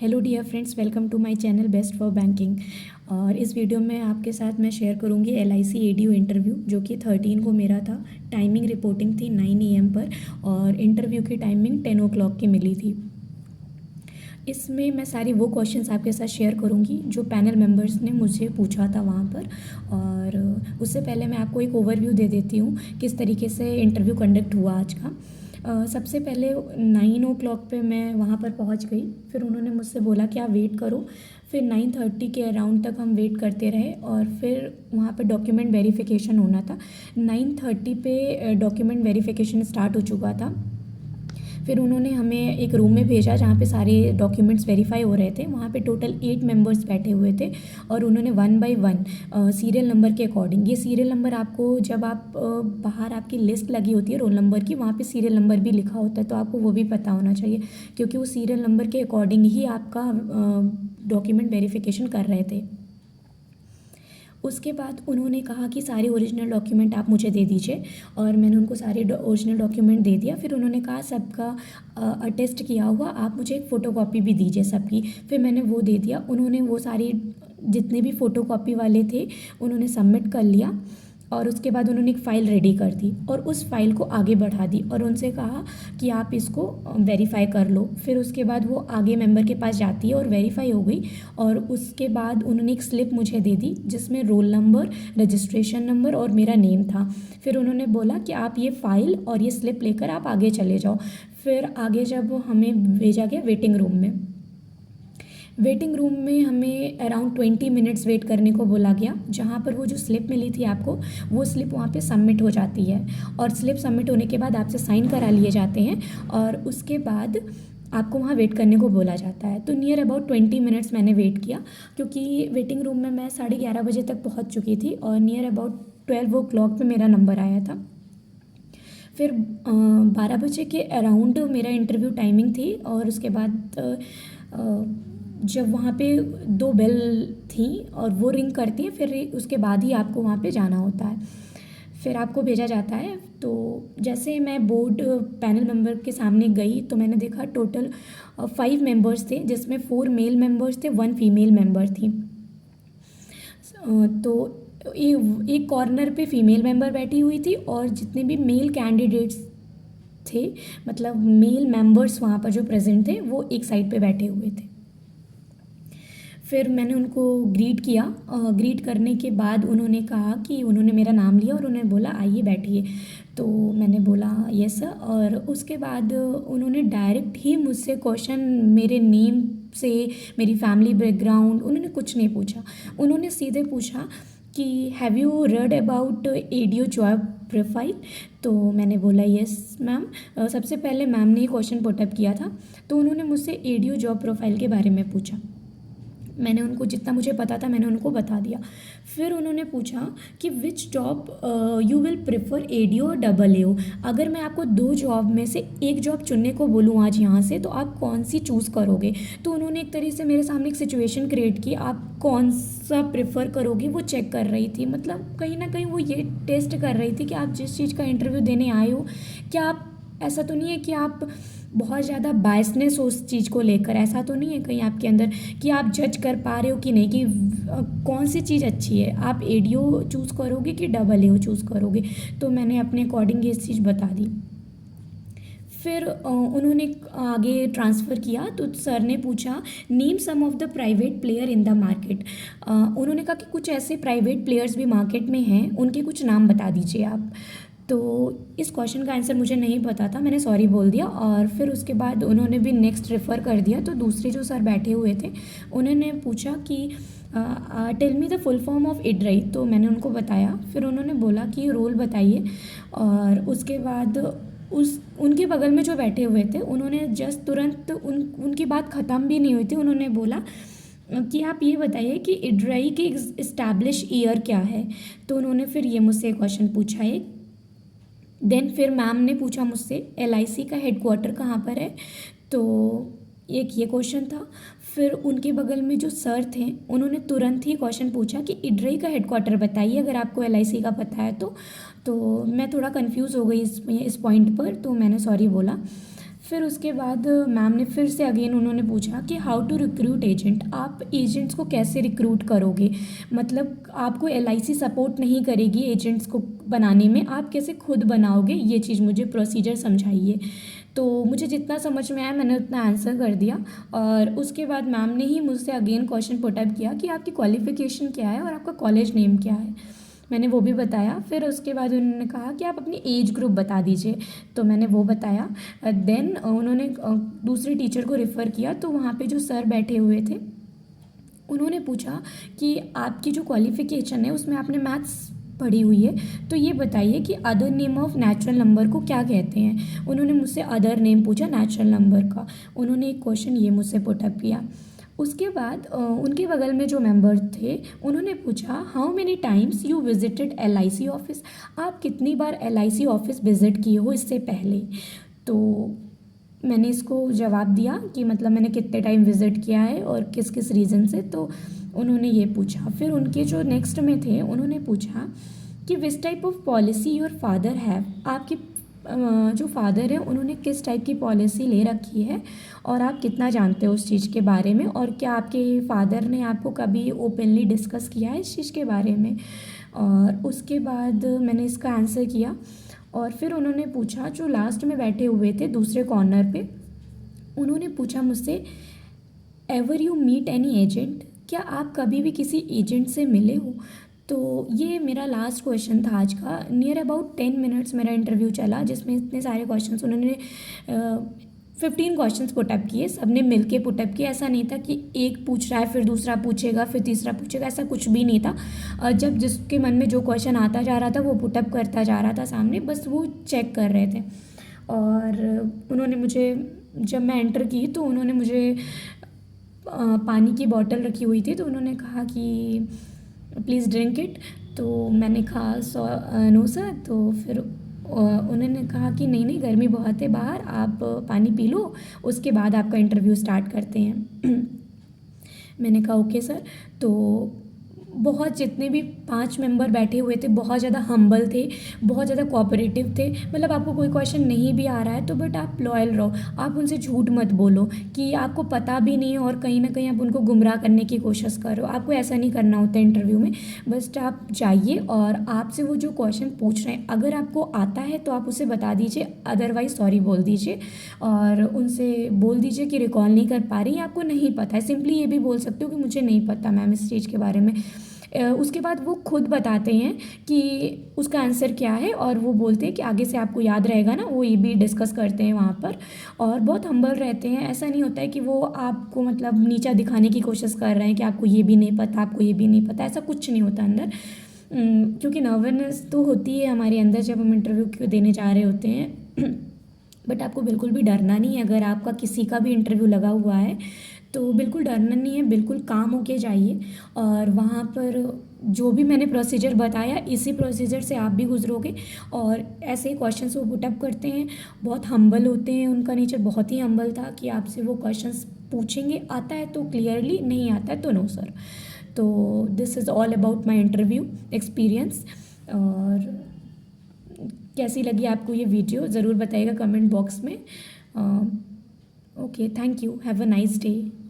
Hello dear friends, welcome to my channel best for banking. और इस video में आपके साथ मैं शेयर करूंगी LIC ADO इंटरव्यू जो कि 13 को मेरा था। टाइमिंग रिपोर्टिंग थी 9 AM पर और इंटरव्यू की टाइमिंग 10 o'clock की मिली थी। इसमें मैं सारी वो क्वेश्चंस आपके साथ शेयर करूंगी जो पैनल मेंबर्स ने मुझसे पूछा था वहाँ पर। और उससे पहले मैं आपको एक ओवरव्यू दे देती हूँ किस तरीके से इंटरव्यू कंडक्ट हुआ आज का। सबसे पहले 9 o'clock पे मैं वहाँ पर पहुँच गई। फिर उन्होंने मुझसे बोला कि आप वेट करो। फिर 9:30 के अराउंड तक हम वेट करते रहे और फिर वहाँ पर डॉक्यूमेंट वेरिफिकेशन होना था। 9:30 पे डॉक्यूमेंट वेरिफिकेशन स्टार्ट हो चुका था। फिर उन्होंने हमें एक रूम में भेजा जहाँ पे सारे डॉक्यूमेंट्स वेरीफाई हो रहे थे। वहाँ पे टोटल 8 मेंबर्स बैठे हुए थे और उन्होंने 1 by 1 सीरियल नंबर के अकॉर्डिंग, ये सीरियल नंबर आपको जब आप बाहर आपकी लिस्ट लगी होती है रोल नंबर की, वहाँ पे सीरियल नंबर भी लिखा होता है, तो आपको वो भी पता होना चाहिए क्योंकि वो सीरियल नंबर के अकॉर्डिंग ही आपका डॉक्यूमेंट वेरिफिकेशन कर रहे थे। उसके बाद उन्होंने कहा कि सारे ओरिजिनल डॉक्यूमेंट आप मुझे दे दीजिए और मैंने उनको सारे ओरिजिनल डॉक्यूमेंट दे दिया। फिर उन्होंने कहा सबका अटेस्ट किया हुआ आप मुझे एक फ़ोटोकॉपी भी दीजिए सबकी। फिर मैंने वो दे दिया। उन्होंने वो सारी जितने भी फ़ोटोकॉपी वाले थे उन्होंने सबमिट कर लिया और उसके बाद उन्होंने एक फ़ाइल रेडी कर दी और उस फाइल को आगे बढ़ा दी और उनसे कहा कि आप इसको वेरीफाई कर लो। फिर उसके बाद वो आगे मेंबर के पास जाती है और वेरीफाई हो गई और उसके बाद उन्होंने एक स्लिप मुझे दे दी जिसमें रोल नंबर, रजिस्ट्रेशन नंबर और मेरा नेम था। फिर उन्होंने बोला कि आप ये फ़ाइल और ये स्लिप लेकर आप आगे चले जाओ। फिर आगे जब हमें भेजा गया वेटिंग रूम में, वेटिंग रूम में हमें अराउंड 20 मिनट्स वेट करने को बोला गया, जहाँ पर वो जो स्लिप मिली थी आपको, वो स्लिप वहाँ पे सबमिट हो जाती है और स्लिप सबमिट होने के बाद आपसे साइन करा लिए जाते हैं और उसके बाद आपको वहाँ वेट करने को बोला जाता है। तो नियर अबाउट 20 मिनट्स मैंने वेट किया क्योंकि वेटिंग रूम में मैं 11:30 बजे तक पहुँच चुकी थी और नियर अबाउट 12 o'clock पे मेरा नंबर आया था। फिर 12 बजे के अराउंड मेरा इंटरव्यू टाइमिंग थी और उसके बाद जब वहाँ पे 2 बेल थी और वो रिंग करती है, फिर उसके बाद ही आपको वहाँ पे जाना होता है। फिर आपको भेजा जाता है। तो जैसे मैं बोर्ड पैनल मेंबर के सामने गई तो मैंने देखा टोटल 5 मेंबर्स थे जिसमें 4 मेल मेंबर्स थे, 1 फीमेल मेंबर थी। तो एक कॉर्नर पे फीमेल मेंबर बैठी हुई थी और जितने भी मेल कैंडिडेट्स थे, मतलब मेल मेंबर्स वहाँ पर जो प्रेजेंट थे, वो एक साइड पे बैठे हुए थे। फिर मैंने उनको ग्रीट किया। ग्रीट करने के बाद उन्होंने कहा कि उन्होंने मेरा नाम लिया और उन्होंने बोला आइए बैठिए। तो मैंने बोला यस सर। और उसके बाद उन्होंने डायरेक्ट ही मुझसे क्वेश्चन मेरे नेम से, मेरी फैमिली बैकग्राउंड, उन्होंने कुछ नहीं पूछा। उन्होंने सीधे पूछा कि have you read about ADO job profile. तो मैंने बोला यस मैम। सबसे पहले मैम ने ये क्वेश्चन पुटअप किया था तो उन्होंने मुझसे ADO जॉब प्रोफाइल के बारे में पूछा। मैंने उनको जितना मुझे पता था मैंने उनको बता दिया। फिर उन्होंने पूछा कि which job you will prefer ADO और AAO। अगर मैं आपको 2 जॉब में से एक जॉब चुनने को बोलूँ आज यहाँ से, तो आप कौन सी चूज़ करोगे। तो उन्होंने एक तरीके से मेरे सामने एक सिचुएशन क्रिएट की, आप कौन सा प्रेफर करोगे वो चेक कर रही थी। मतलब कहीं ना कहीं वो ये टेस्ट कर रही थी कि आप जिस चीज़ का इंटरव्यू देने आए हो, क्या आप, ऐसा तो नहीं है कि आप बहुत ज़्यादा बायसनेस हो उस चीज़ को लेकर, ऐसा तो नहीं है कहीं आपके अंदर कि आप जज कर पा रहे हो कि नहीं कि कौन सी चीज़ अच्छी है, आप ADO चूज़ करोगे कि AAO चूज़ करोगे। तो मैंने अपने अकॉर्डिंग ये चीज़ बता दी। फिर उन्होंने आगे ट्रांसफ़र किया तो सर ने पूछा name some of the private player in the market. उन्होंने कहा कि कुछ ऐसे प्राइवेट प्लेयर्स भी मार्केट में हैं, उनके कुछ नाम बता दीजिए आप। तो इस क्वेश्चन का आंसर मुझे नहीं पता था, मैंने सॉरी बोल दिया। और फिर उसके बाद उन्होंने भी नेक्स्ट रेफ़र कर दिया। तो दूसरे जो सर बैठे हुए थे उन्होंने पूछा कि tell me the full form of IDRAI। तो मैंने उनको बताया। फिर उन्होंने बोला कि रोल बताइए। और उसके बाद उनके बगल में जो बैठे हुए थे उन्होंने जस्ट तुरंत उनकी बात ख़त्म भी नहीं हुई थी, उन्होंने बोला कि आप ये बताइए कि IDRAI की इस्टेब्लिश ईयर क्या है। तो उन्होंने फिर ये मुझसे क्वेश्चन पूछा है। देन फिर मैम ने पूछा मुझसे LIC का हेडक्वार्टर कहाँ पर है। तो एक ये क्वेश्चन था। फिर उनके बगल में जो सर थे उन्होंने तुरंत ही क्वेश्चन पूछा कि IDRAI का हेडक्वार्टर बताइए अगर आपको LIC का पता है तो मैं थोड़ा कंफ्यूज हो गई इस पॉइंट पर, तो मैंने सॉरी बोला। फिर उसके बाद मैम ने फिर से अगेन उन्होंने पूछा कि हाउ टू रिक्रूट एजेंट, आप एजेंट्स को कैसे रिक्रूट करोगे, मतलब आपको एलआईसी सपोर्ट नहीं करेगी एजेंट्स को बनाने में, आप कैसे खुद बनाओगे, ये चीज़ मुझे प्रोसीजर समझाइए। तो मुझे जितना समझ में आया मैंने उतना आंसर कर दिया। और उसके बाद मैम ने ही मुझसे अगेन क्वेश्चन पुटअप किया कि आपकी क्वालिफ़िकेशन क्या है और आपका कॉलेज नेम क्या है। मैंने वो भी बताया। फिर उसके बाद उन्होंने कहा कि आप अपनी एज ग्रुप बता दीजिए, तो मैंने वो बताया। देन उन्होंने दूसरे टीचर को रेफ़र किया, तो वहाँ पे जो सर बैठे हुए थे उन्होंने पूछा कि आपकी जो क्वालिफ़िकेशन है उसमें आपने मैथ्स पढ़ी हुई है, तो ये बताइए कि other name of natural number को क्या कहते हैं। उन्होंने मुझसे अदर नेम पूछा नेचुरल नंबर का। उन्होंने एक क्वेश्चन ये मुझसे पुटअप किया। उसके बाद उनके बगल में जो मेंबर थे उन्होंने पूछा how many times you visited LIC office, आप कितनी बार एलआईसी ऑफिस विज़िट किए हो इससे पहले। तो मैंने इसको जवाब दिया कि मतलब मैंने कितने टाइम विज़िट किया है और किस किस रीज़न से। तो उन्होंने ये पूछा। फिर उनके जो नेक्स्ट में थे उन्होंने पूछा कि which type of policy your father have, आपकी जो फादर है उन्होंने किस टाइप की पॉलिसी ले रखी है और आप कितना जानते हो उस चीज़ के बारे में, और क्या आपके फादर ने आपको कभी ओपनली डिस्कस किया है इस चीज़ के बारे में। और उसके बाद मैंने इसका आंसर किया। और फिर उन्होंने पूछा, जो लास्ट में बैठे हुए थे दूसरे कॉर्नर पे, उन्होंने पूछा मुझसे ever you meet any agent, क्या आप कभी भी किसी एजेंट से मिले हो। तो ये मेरा लास्ट क्वेश्चन था आज का। नियर अबाउट 10 मिनट्स मेरा इंटरव्यू चला, जिसमें इतने सारे क्वेश्चंस उन्होंने 15 क्वेश्चंस पुटअप किए, सब ने मिल के पुटअप किए। ऐसा नहीं था कि एक पूछ रहा है फिर दूसरा पूछेगा फिर तीसरा पूछेगा, ऐसा कुछ भी नहीं था। जब जिसके मन में जो क्वेश्चन आता जा रहा था वो पुटअप करता जा रहा था सामने, बस वो चेक कर रहे थे। और उन्होंने मुझे, जब मैं एंटर की तो उन्होंने मुझे पानी की बॉटल रखी हुई थी, तो उन्होंने कहा कि प्लीज़ ड्रिंक इट। तो मैंने कहा नो सर। तो फिर उन्होंने कहा कि नहीं नहीं, गर्मी बहुत है बाहर, आप पानी पी लो, उसके बाद आपका इंटरव्यू स्टार्ट करते हैं। मैंने कहा ओके सर। तो बहुत, जितने भी 5 मेंबर बैठे हुए थे बहुत ज़्यादा हम्बल थे, बहुत ज़्यादा कोऑपरेटिव थे। मतलब आपको कोई क्वेश्चन नहीं भी आ रहा है तो बट आप लॉयल रहो, आप उनसे झूठ मत बोलो कि आपको पता भी नहीं है और कहीं ना कहीं आप उनको गुमराह करने की कोशिश करो। आपको ऐसा नहीं करना होता इंटरव्यू में। बस आप जाइए और आपसे वो जो क्वेश्चन पूछ रहे हैं अगर आपको आता है तो आप उसे बता दीजिए, अदरवाइज़ सॉरी बोल दीजिए और उनसे बोल दीजिए कि रिकॉल नहीं कर पा रही, आपको नहीं पता है। सिंपली ये भी बोल सकते हो कि मुझे नहीं पता मैम इस चीज़ के बारे में। उसके बाद वो खुद बताते हैं कि उसका आंसर क्या है और वो बोलते हैं कि आगे से आपको याद रहेगा ना, वो ये भी डिस्कस करते हैं वहाँ पर। और बहुत हम्बल रहते हैं, ऐसा नहीं होता है कि वो आपको मतलब नीचा दिखाने की कोशिश कर रहे हैं कि आपको ये भी नहीं पता, आपको ये भी नहीं पता, ऐसा कुछ नहीं होता अंदर। क्योंकि नर्वसनेस तो होती है हमारे अंदर जब हम इंटरव्यू क्यों देने जा रहे होते हैं। बट आपको बिल्कुल भी डरना नहीं है। अगर आपका किसी का भी इंटरव्यू लगा हुआ है तो बिल्कुल डरना नहीं है, बिल्कुल काम होके जाइए। और वहाँ पर जो भी मैंने प्रोसीजर बताया इसी प्रोसीजर से आप भी गुजरोगे। और ऐसे ही क्वेश्चंस वो पुटअप करते हैं, बहुत हम्बल होते हैं, उनका नेचर बहुत ही हम्बल था कि आपसे वो क्वेश्चंस पूछेंगे, आता है तो क्लियरली, नहीं आता है तो नो सर। तो this is all about my interview experience. और कैसी लगी आपको ये वीडियो ज़रूर बताइएगा कमेंट बॉक्स में। Okay, thank you, have a nice day.